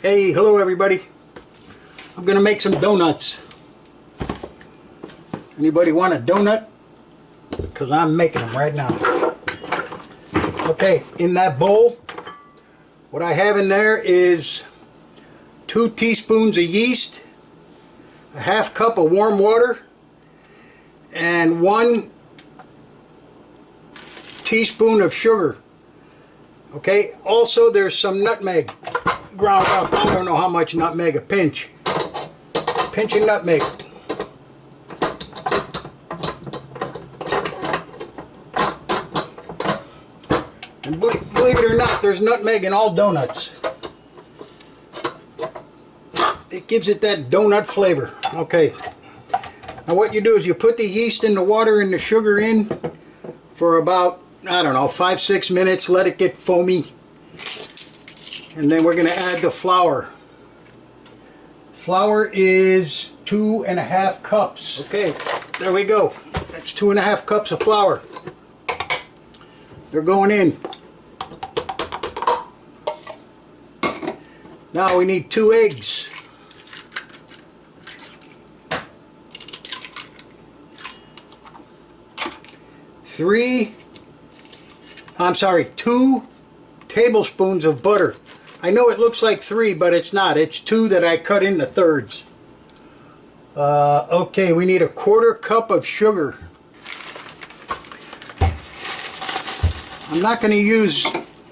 Hey, hello everybody. I'm gonna make some donuts. Anybody want a donut? Because I'm making them right now. Okay, in that bowl, what I have in there is 2 teaspoons of yeast, a half cup of warm water, and 1 teaspoon of sugar. Okay, also there's some nutmeg ground up. I don't know how much nutmeg, a pinch of nutmeg. And believe it or not, there's nutmeg in all donuts. It gives it that donut flavor. Okay, now what you do is you put the yeast in the water and the sugar in for about, I don't know, 5-6 minutes, let it get foamy. And then we're going to add the flour. Flour is 2½ cups. Okay, there we go. That's 2½ cups of flour. They're going in. Now we need 2 eggs. Two tablespoons of butter. I know it looks like 3, but it's not. It's 2 that I cut into thirds. Okay, we need a 1/4 cup of sugar. I'm not going to use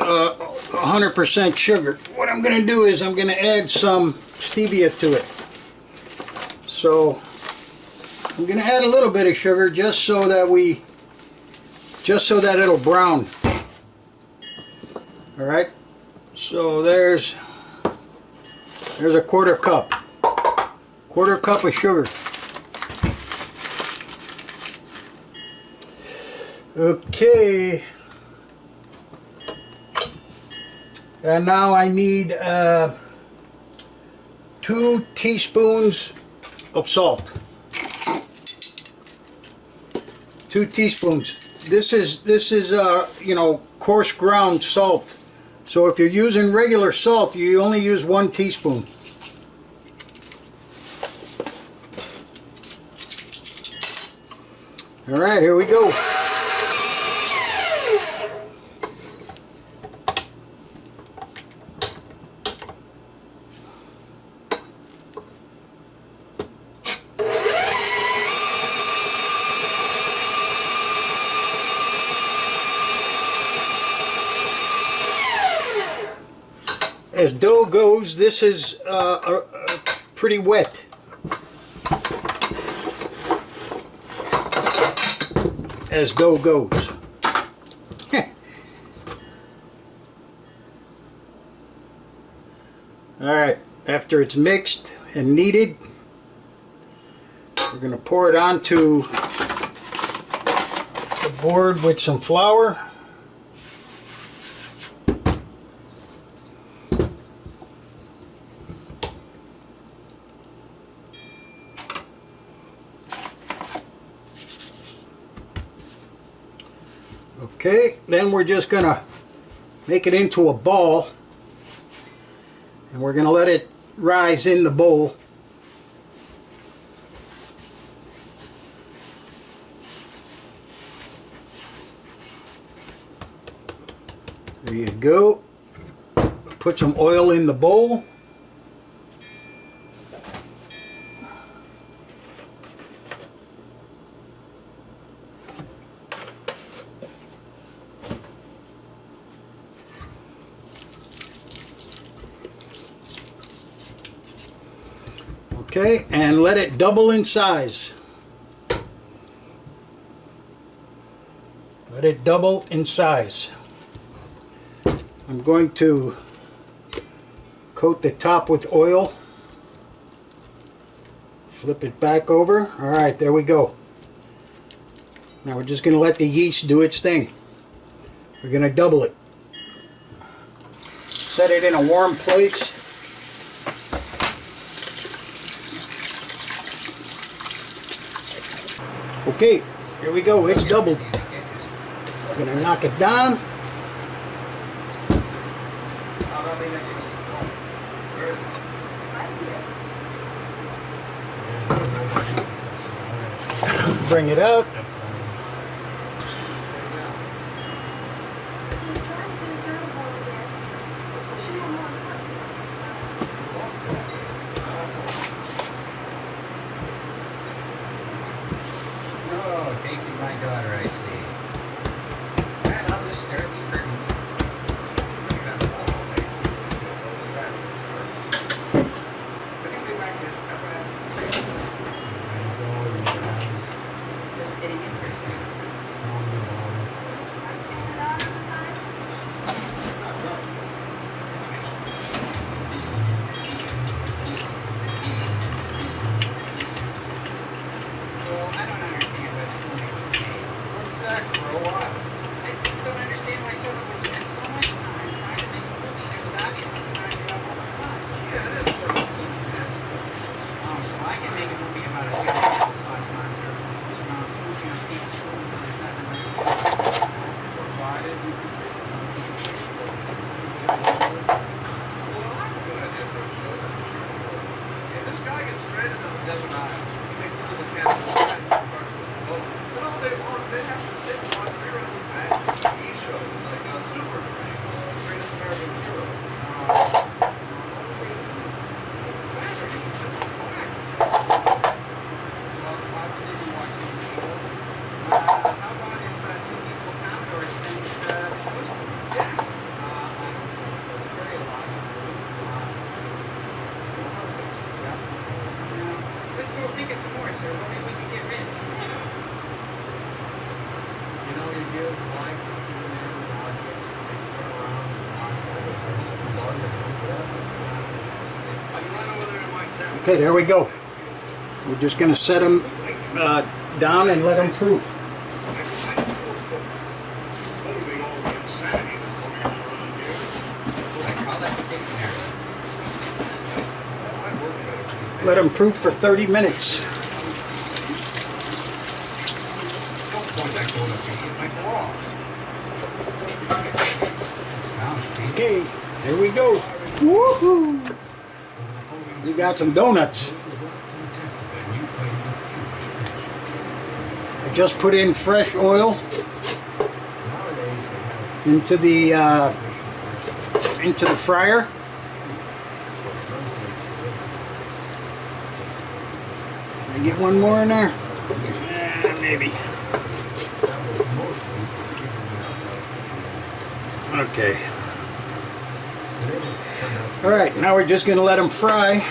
100% sugar. What I'm going to do is I'm going to add some stevia to it. So I'm going to add a little bit of sugar just so that it'll brown. All right. So there's a 1/4 cup. 1/4 cup of sugar. Okay. And now I need 2 teaspoons of salt. 2 teaspoons. This is you know, coarse ground salt. So if you're using regular salt, you only use 1 teaspoon. All right, here we go. As dough goes, this is pretty wet. As dough goes. Alright, after it's mixed and kneaded, we're going to pour it onto the board with some flour. Okay, then we're just going to make it into a ball, and we're going to let it rise in the bowl. There you go. Put some oil in the bowl. Okay, and let it double in size. Let it double in size. I'm going to coat the top with oil. Flip it back over. Alright, there we go. Now we're just going to let the yeast do its thing. We're going to double it. Set it in a warm place. Okay, here we go. It's doubled. I'm going to knock it down. Bring it out. Oh, tasting my daughter, I see. And I'll just stare at these curtains. Just getting interesting. Well, I don't understand what food is made. Let's grow up. I just don't understand why someone would spend so much time trying to make a movie that was obviously trying to get up all the time. Yeah, it is sort of easy. Oh, so I can make a movie about a giant applesauce monster who's around swooshing on people's food and there's nothing like it. Provided you can fit something. Well, that's a good idea for a show, I'm sure. Yeah, this guy gets stranded on the desert island. He makes a little cabin and starts with his boat. Then all day long, they have to sit and watch reruns of bad TV shows like Super Train or Greatest American Hero. Think of some more, sir. What maybe we can get rich. You know, you give life to inanimate objects, they turn around and Okay, there we go. We're just going to set them down and let them proof. Let them proof for 30 minutes. Okay, here we go. Woohoo! We got some donuts. I just put in fresh oil into the fryer. Can I get one more in there? Maybe. Okay. Alright, now we're just going to let them fry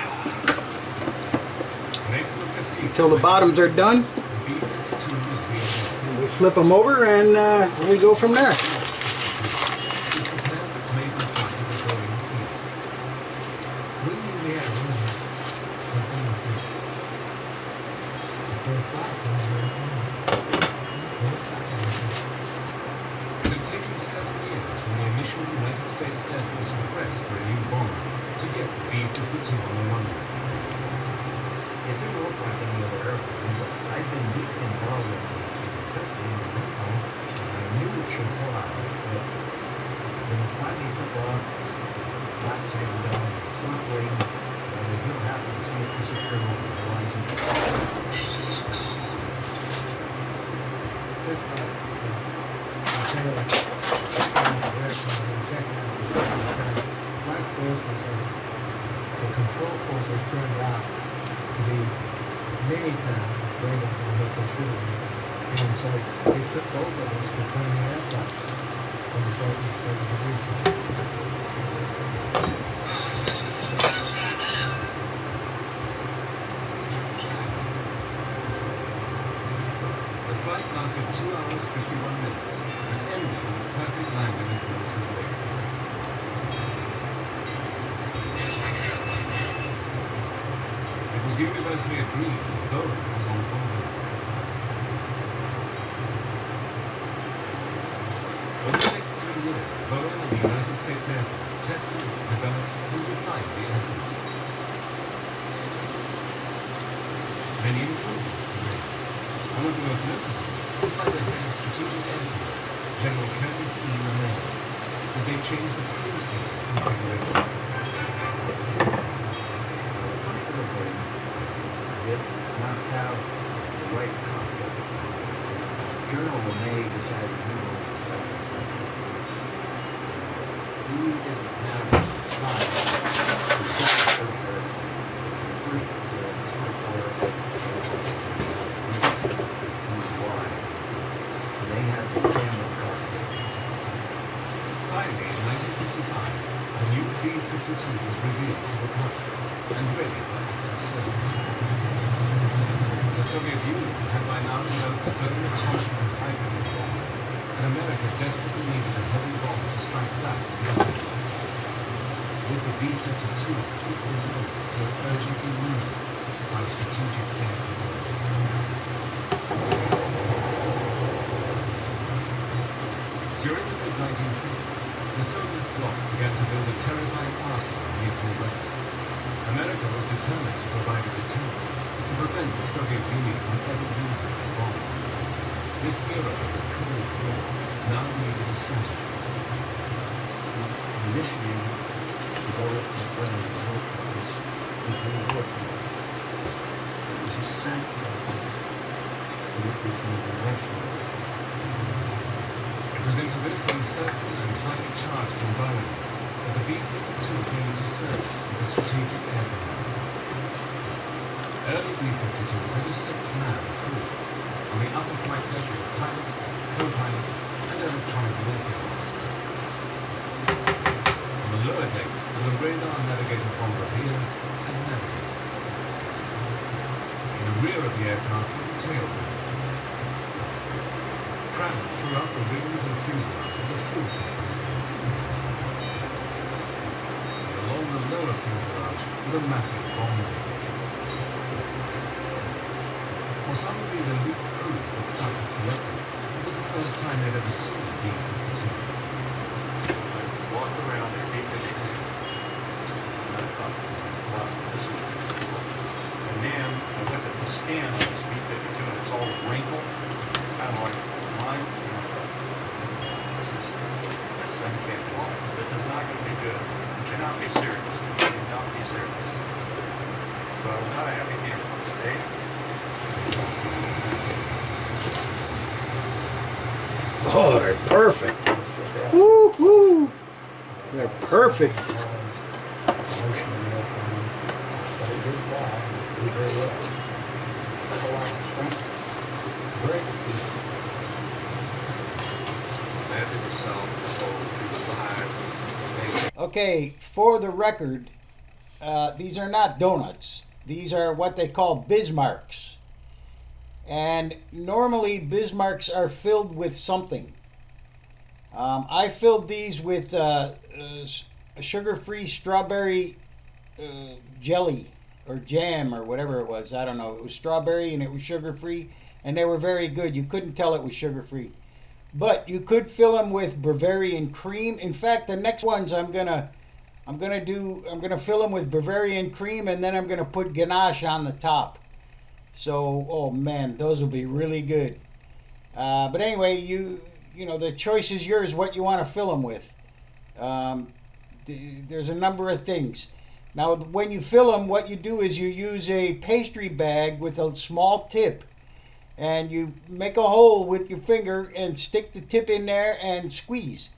until the bottoms are done. And we flip them over and we go from there. It had taken 7 years from the initial United States Air Force request for a new bomber to get the B-52 on the runway. It didn't look like any other airplane, but I've been deeply involved with it. I knew it should fly, but when it finally took off, flat side down, front wing, it didn't happen to see it disappear over the horizon. The control force was turned off to be many times greater than what they should have been. And so they took both of us to turn the aircraft from the southeast part of the region. The flight lasted 2 hours 51 minutes and ended with a perfect landing at Moses Lake. It was universally agreed that Boeing was on fire. Over the next 3 years, Boeing and the United States Air Force tested, developed, and refined the aircraft. Many improvements were made. One of the most noticeable was by the head of strategic editor, General Curtis E. LeMay, that they changed the crew seat configuration. journal may decide to do it. We didn't have time to set the they had the camera car. Finally, in 1955, the new B-52 was revealed to the public and ready for active service. The Soviet Union had by now developed its own atomic and hydrogen bombs, and America desperately needed a heavy bomb to strike back at the USSR. Would the B-52 fit the role so urgently needed by strategic air command? During the mid-1950s, the Soviet bloc began to build a terrifying arsenal of nuclear weapons. America was determined to provide a deterrent to prevent the Soviet Union from ever using their bombs. This era of the Cold War now needed a strategy. Initially, developed and running the workplace was very working. It was essential that it became a national. It was into this uncertain and highly charged environment that the B-52 came into service with the Strategic Air Command. Early B-52s had a 6-man crew. On the upper flight deck was a pilot, co-pilot, and electronic warfare officer. On the lower deck was a radar navigator bombardier and navigator. In the rear of the aircraft was the tail gun. Crammed throughout the wings and fuselage were the fuel tanks. And along the lower fuselage were the massive bomb bay. For some of these elite crews that Sal had selected, it was the first time they'd ever seen a B-52. Walked around their B-52. And I thought, wow, this is cool. And then I looked at the scan on this B-52 and it's all wrinkled, kind of like mine. And I thought, this thing can't fly. This is not going to be good. You cannot be serious. You cannot be serious. So I was not a happy camper. Dave? Oh, they're perfect. Woo woo. They're perfect. Imagine yourself through the Okay, for the record, these are not donuts. These are what they call Bismarks. And normally Bismarks are filled with something. I filled these with sugar-free strawberry jelly or jam or whatever it was. I don't know. It was strawberry and it was sugar-free, and they were very good. You couldn't tell it was sugar-free. But you could fill them with Bavarian cream. In fact, the next ones I'm gonna fill them with Bavarian cream, and then I'm gonna put ganache on the top. So, oh man, those will be really good. But anyway, you know, the choice is yours what you want to fill them with. There's a number of things. Now, when you fill them, what you do is you use a pastry bag with a small tip, and you make a hole with your finger and stick the tip in there and squeeze,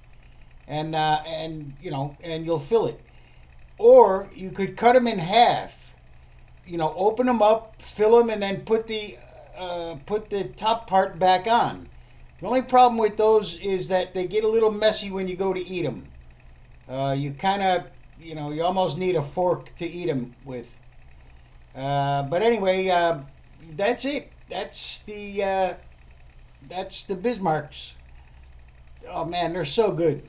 and you'll fill it. Or you could cut them in half. You know, open them up, fill them, and then put the top part back on. The only problem with those is that they get a little messy when you go to eat them. You kind of, you almost need a fork to eat them with. But anyway, that's it. That's the Bismarks. Oh man, they're so good.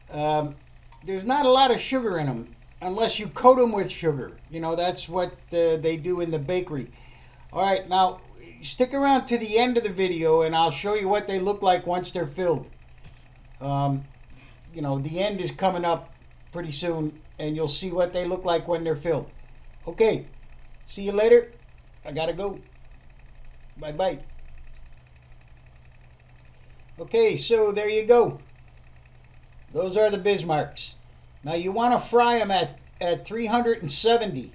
There's not a lot of sugar in them. Unless you coat them with sugar. That's what they do in the bakery. All right, now stick around to the end of the video and I'll show you what they look like once they're filled. The end is coming up pretty soon and you'll see what they look like when they're filled. Okay, see you later. I gotta go. Bye-bye. Okay, so there you go. Those are the Bismarks. Now you want to fry them at 370,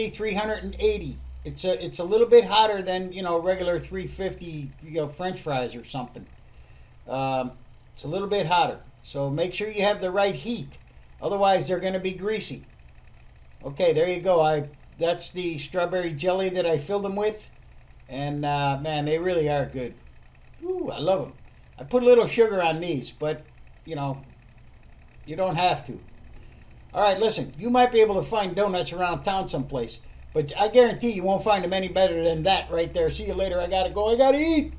380. it's a little bit hotter than, you know, regular 350, you know, French fries or something. It's a little bit hotter. So make sure you have the right heat. Otherwise, they're going to be greasy. Okay, there you go. That's the strawberry jelly that I filled them with. And, man, they really are good. Ooh, I love them. I put a little sugar on these, but, you know, you don't have to. All right, listen, you might be able to find donuts around town someplace, but I guarantee you won't find them any better than that right there. See you later. I got to go. I got to eat.